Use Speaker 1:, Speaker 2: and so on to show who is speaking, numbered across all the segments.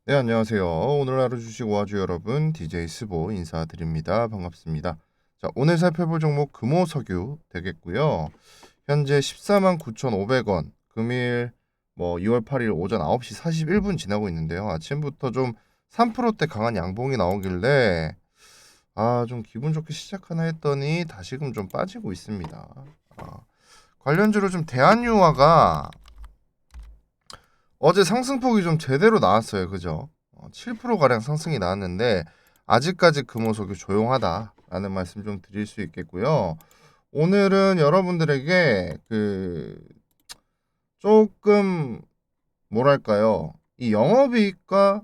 Speaker 1: 네, 안녕하세요. 오늘 하루 주식 와주 여러분, DJ 스보 인사드립니다. 반갑습니다. 자, 오늘 살펴볼 종목 금호석유 되겠고요. 현재 14만 9,500원, 금일 6월 8일 오전 9시 41분 지나고 있는데요. 아침부터 좀 3%대 강한 양봉이 나오길래 좀 기분 좋게 시작하나 했더니 다시금 좀 빠지고 있습니다. 관련주로 좀 대한유화가 어제 상승폭이 좀 제대로 나왔어요. 그죠? 7%가량 상승이 나왔는데 아직까지 금호석유 조용하다라는 말씀 좀 드릴 수 있겠고요. 오늘은 여러분들에게 조금 뭐랄까요? 이 영업이익과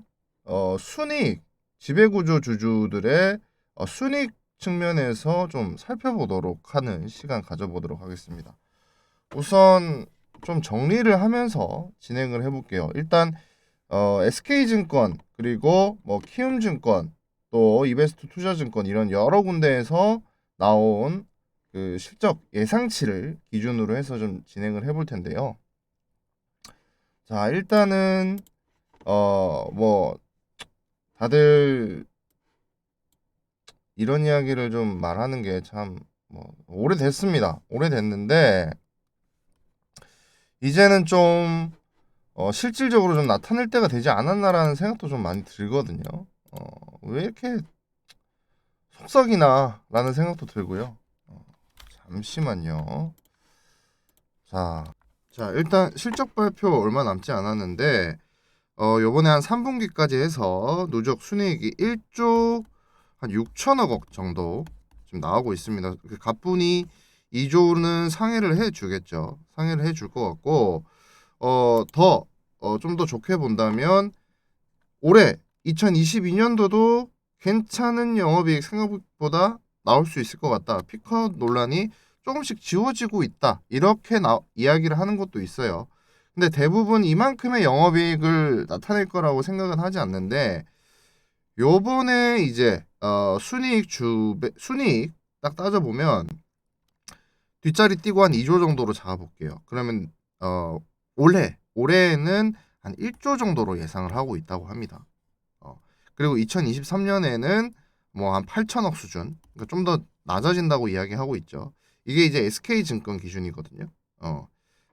Speaker 1: 순이익, 지배구조 주주들의 순이익 측면에서 좀 살펴보도록 하는 시간 가져보도록 하겠습니다. 우선 좀 정리를 하면서 진행을 해볼게요. 일단 SK증권 그리고 키움증권 또 이베스트 투자증권 이런 여러 군데에서 나온 그 실적 예상치를 기준으로 해서 좀 진행을 해볼 텐데요. 자, 일단은 다들 이런 이야기를 좀 말하는 게 참 오래됐습니다. 오래됐는데 이제는 좀 실질적으로 좀 나타낼 때가 되지 않았나라는 생각도 좀 많이 들거든요. 왜 이렇게 속썩이나 라는 생각도 들고요. 잠시만요. 자, 일단 실적 발표 얼마 남지 않았는데 요번에 한 3분기까지 해서 누적 순이익이 1조 한 6천억 원 정도 지금 나오고 있습니다. 그 가뿐히 2조는 상회를 해주겠죠. 상회를 해줄 것 같고 좀 더 좋게 본다면 올해 2022년도도 괜찮은 영업이익 생각보다 나올 수 있을 것 같다. 피크아웃 논란이 조금씩 지워지고 있다. 이렇게 이야기를 하는 것도 있어요. 근데 대부분 이만큼의 영업이익을 나타낼 거라고 생각은 하지 않는데 요번에 이제 순이익 딱 따져보면 뒷자리 띄고 한 2조 정도로 잡아볼게요. 그러면 올해는 한 1조 정도로 예상을 하고 있다고 합니다. 그리고 2023년에는 한 8천억 수준, 그러니까 좀 더 낮아진다고 이야기하고 있죠. 이게 이제 SK증권 기준이거든요.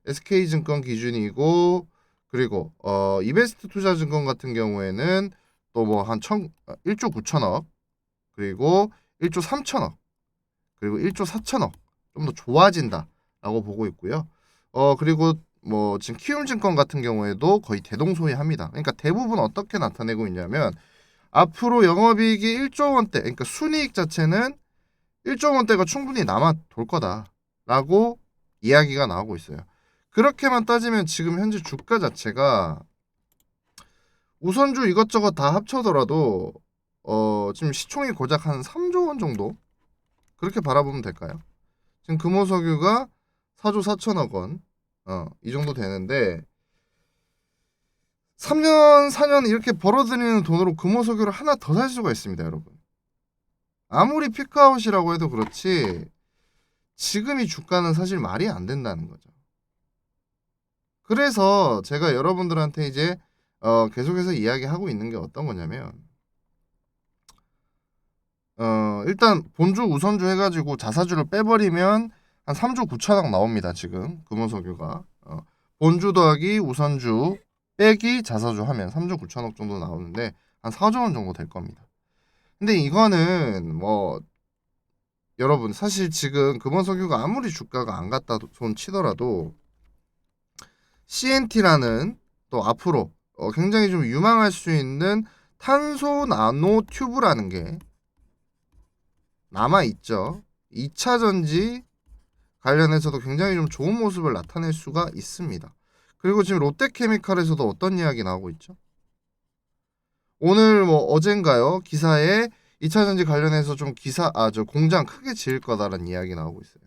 Speaker 1: SK증권 기준이고 그리고 이베스트 투자증권 같은 경우에는 또 한 1조 9천억 그리고 1조 3천억 그리고 1조 4천억 좀 더 좋아진다라고 보고 있고요. 그리고 지금 키움증권 같은 경우에도 거의 대동소이합니다. 그러니까 대부분 어떻게 나타내고 있냐면 앞으로 영업이익이 1조 원대, 그러니까 순이익 자체는 1조 원대가 충분히 남아 돌 거다라고 이야기가 나오고 있어요. 그렇게만 따지면 지금 현재 주가 자체가 우선주 이것저것 다 합쳐더라도 지금 시총이 고작 한 3조 원 정도 그렇게 바라보면 될까요? 지금 금호석유가 4조 4천억 원, 이 정도 되는데 3년, 4년 이렇게 벌어들이는 돈으로 금호석유를 하나 더 살 수가 있습니다, 여러분. 아무리 피크아웃이라고 해도 그렇지 지금 이 주가는 사실 말이 안 된다는 거죠. 그래서 제가 여러분들한테 이제 계속해서 이야기하고 있는 게 어떤 거냐면 일단 본주 우선주 해가지고 자사주를 빼버리면 한 3조 9천억 나옵니다. 지금 금호석유가 본주 더하기 우선주 빼기 자사주 하면 3조 9천억 정도 나오는데 한 4조 원 정도 될 겁니다. 근데 이거는 여러분 사실 지금 금호석유가 아무리 주가가 안 갔다 손 치더라도 CNT라는 또 앞으로 굉장히 좀 유망할 수 있는 탄소 나노 튜브라는 게 남아있죠. 2차 전지 관련해서도 굉장히 좀 좋은 모습을 나타낼 수가 있습니다. 그리고 지금 롯데케미칼에서도 어떤 이야기 나오고 있죠? 오늘 어젠가요? 기사에 2차 전지 관련해서 좀 저 공장 크게 지을 거다라는 이야기 나오고 있어요.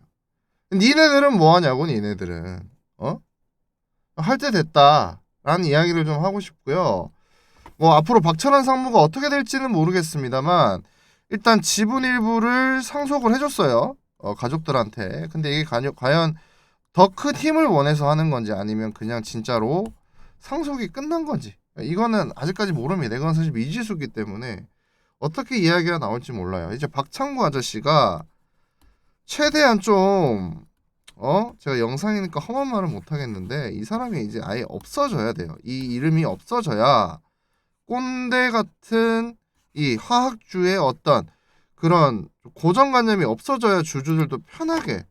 Speaker 1: 니네들은 뭐 하냐고, 니네들은. 할 때 됐다라는 이야기를 좀 하고 싶고요. 앞으로 박철환 상무가 어떻게 될지는 모르겠습니다만 일단 지분 일부를 상속을 해줬어요. 가족들한테. 근데 이게 과연 더 큰 힘을 원해서 하는 건지 아니면 그냥 진짜로 상속이 끝난 건지 이거는 아직까지 모릅니다. 이건 사실 미지수기 때문에 어떻게 이야기가 나올지 몰라요. 이제 박창구 아저씨가 최대한 좀 제가 영상이니까 험한 말은 못 하겠는데 이 사람이 이제 아예 없어져야 돼요. 이 이름이 없어져야 꼰대 같은 이 화학주의 어떤 그런 고정관념이 없어져야 주주들도 편하게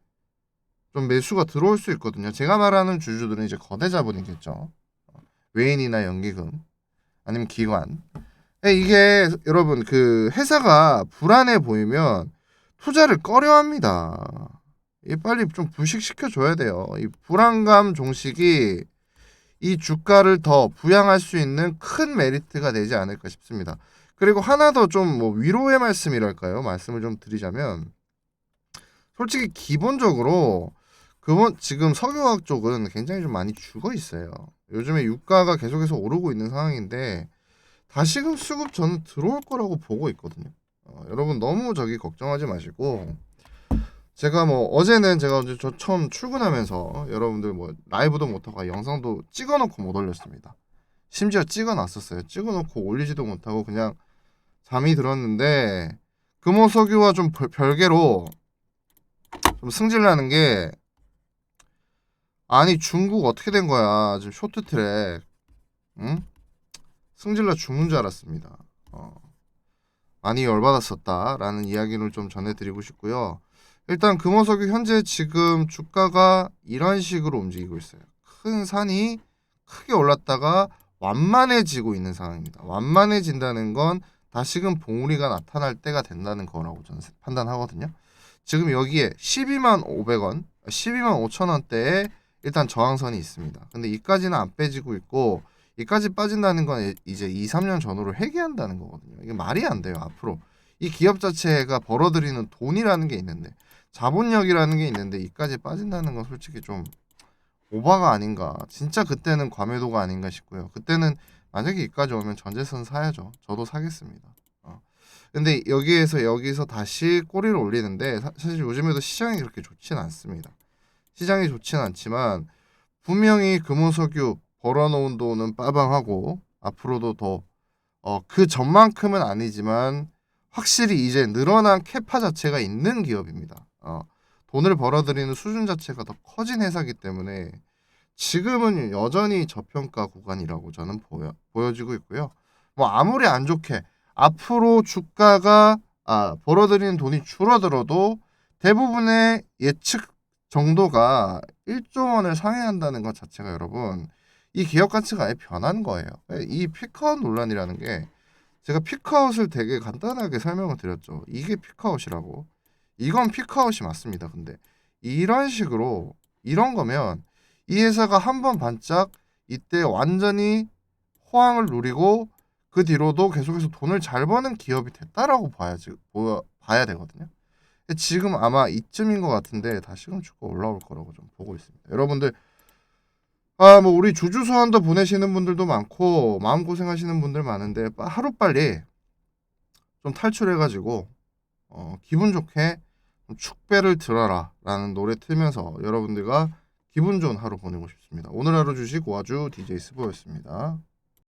Speaker 1: 좀 매수가 들어올 수 있거든요. 제가 말하는 주주들은 이제 거대 자본이겠죠. 외인이나 연기금 아니면 기관. 이게 여러분 그 회사가 불안해 보이면 투자를 꺼려합니다. 이 빨리 좀 부식시켜 줘야 돼요. 이 불안감 종식이 이 주가를 더 부양할 수 있는 큰 메리트가 되지 않을까 싶습니다. 그리고 하나 더 좀 뭐 위로의 말씀이랄까요? 말씀을 좀 드리자면 솔직히 기본적으로 지금 석유화학 쪽은 굉장히 좀 많이 죽어 있어요. 요즘에 유가가 계속해서 오르고 있는 상황인데 다시금 수급 저는 들어올 거라고 보고 있거든요. 여러분 너무 저기 걱정하지 마시고 제가 뭐 어제는 제가 이제 저 처음 출근하면서 여러분들 뭐 라이브도 못하고 영상도 찍어놓고 못 올렸습니다. 심지어 찍어놨었어요. 찍어놓고 올리지도 못하고 그냥 잠이 들었는데 금호석유와 좀 별개로 좀 승질나는 게 아니 중국 어떻게 된 거야 지금 쇼트트랙 응? 승질나 죽는 줄 알았습니다. 많이 열받았었다라는 이야기를 좀 전해드리고 싶고요. 일단 금호석유 현재 지금 주가가 이런 식으로 움직이고 있어요. 큰 산이 크게 올랐다가 완만해지고 있는 상황입니다. 완만해진다는 건 다시금 봉우리가 나타날 때가 된다는 거라고 저는 판단하거든요. 지금 여기에 12만 500원, 12만 5천 원대에 일단 저항선이 있습니다. 근데 이까지는 안 빼지고 있고 이까지 빠진다는 건 이제 2, 3년 전후로 회귀한다는 거거든요. 이게 말이 안 돼요. 앞으로 이 기업 자체가 벌어들이는 돈이라는 게 있는데 자본력이라는 게 있는데 이까지 빠진다는 건 솔직히 좀 오바가 아닌가. 진짜 그때는 과매도가 아닌가 싶고요. 그때는 만약에 이까지 오면 전재산 사야죠. 저도 사겠습니다. 근데 여기서 다시 꼬리를 올리는데 사실 요즘에도 시장이 그렇게 좋지는 않습니다. 시장이 좋지는 않지만 분명히 금호석유 벌어놓은 돈은 빠방하고 앞으로도 더 그 전만큼은 아니지만 확실히 이제 늘어난 캐파 자체가 있는 기업입니다. 돈을 벌어들이는 수준 자체가 더 커진 회사기 때문에 지금은 여전히 저평가 구간이라고 저는 보여지고 있고요. 뭐 아무리 안 좋게 앞으로 주가가 벌어들이는 돈이 줄어들어도 대부분의 예측 정도가 1조 원을 상회한다는 것 자체가 여러분 이 기업 가치가 아예 변한 거예요. 이 피크아웃 논란이라는 게 제가 피크아웃을 되게 간단하게 설명을 드렸죠. 이게 피크아웃이라고. 이건 피크아웃이 맞습니다. 근데 이런 식으로 이런 거면 이 회사가 한 번 반짝 이때 완전히 호황을 누리고 그 뒤로도 계속해서 돈을 잘 버는 기업이 됐다라고 봐야 되거든요. 지금 아마 이쯤인 것 같은데 다시금 주가 올라올 거라고 좀 보고 있습니다. 여러분들 뭐 우리 주주 소환도 보내시는 분들도 많고 마음고생하시는 분들 많은데 하루빨리 좀 탈출해가지고 기분 좋게 축배를 들어라 라는 노래 틀면서 여러분들과 기분 좋은 하루 보내고 싶습니다. 오늘 하루 주식 와주 DJ 스보였습니다.